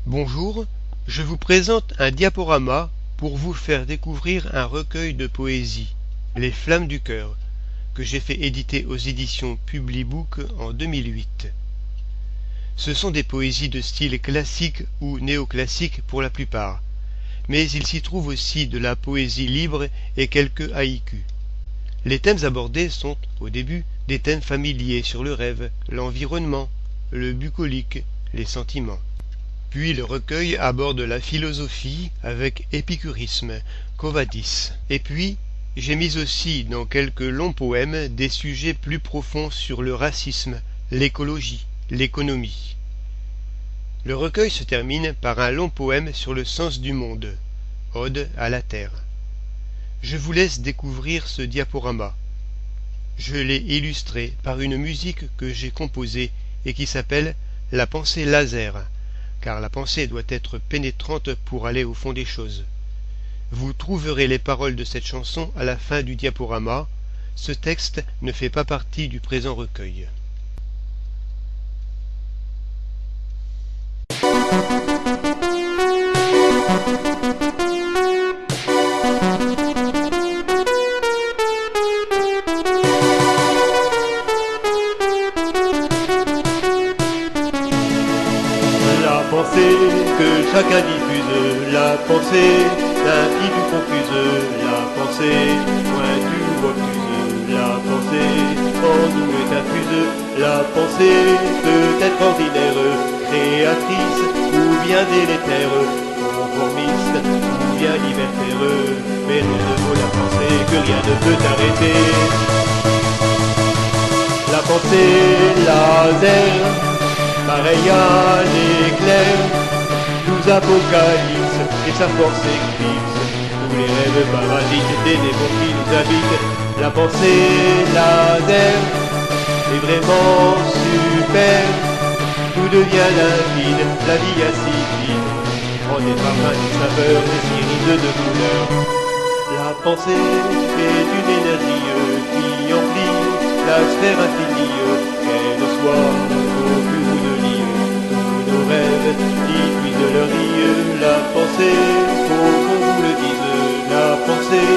Bonjour, je vous présente un diaporama pour vous faire découvrir un recueil de poésie, Les Flammes du Cœur, que j'ai fait éditer aux éditions Publibook en 2008. Ce sont des poésies de style classique ou néoclassique pour la plupart, mais il s'y trouve aussi de la poésie libre et quelques haïkus. Les thèmes abordés sont, au début, des thèmes familiers sur le rêve, l'environnement, le bucolique, les sentiments. Puis le recueil aborde la philosophie avec épicurisme, Covadis. Et puis, j'ai mis aussi dans quelques longs poèmes des sujets plus profonds sur le racisme, l'écologie, l'économie. Le recueil se termine par un long poème sur le sens du monde, Ode à la Terre. Je vous laisse découvrir ce diaporama. Je l'ai illustré par une musique que j'ai composée et qui s'appelle La pensée laser, car la pensée doit être pénétrante pour aller au fond des choses. Vous trouverez les paroles de cette chanson à la fin du diaporama. Ce texte ne fait pas partie du présent recueil. La pensée que chacun diffuse, la pensée limpide ou confuse, la pensée pointue ou obtuse, la pensée en nous est infuse, la pensée peut être ordinaire, créatrice ou bien délétère, conformiste ou bien libertaire, mais rien ne vaut la pensée que rien ne peut arrêter. La pensée laser, pareil à l'éclair, nous apocalypse et sa force éclipse tous les rêves parasites des démons qui nous habitent. La pensée laser est vraiment super, tout devient limpide, la vie insipide, prend des parfums, des saveurs, des irides de couleurs. La pensée est une énergie qui emplit la sphère infinie, qu'elle soit au plus haut de l'île, tous nos rêves y puisent leur rire. La pensée, faut qu'on vous le dise, la pensée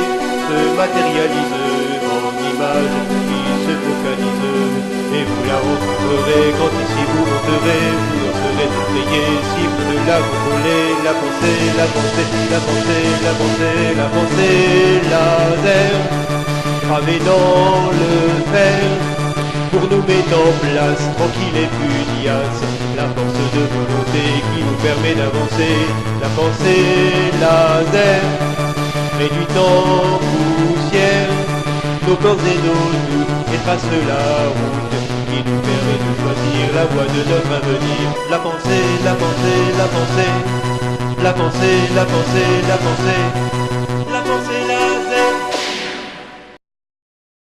se matérialise en images qui se focalisent, et vous la rencontrerez quand ici vous monterez, vous en serez effrayé si vous ne la contrôlez. La pensée, la pensée, la pensée, la pensée, la pensée laser, gravée dans le fer, pour nous mettre en place, tranquille et pugnace, la force de volonté qui nous permet d'avancer. La pensée laser, réduite en poussière, nos peurs et nos doutes, et trace la route qui nous permet de choisir la voie de notre avenir. La pensée, la pensée, la pensée, la pensée, la pensée, la pensée, la pensée, la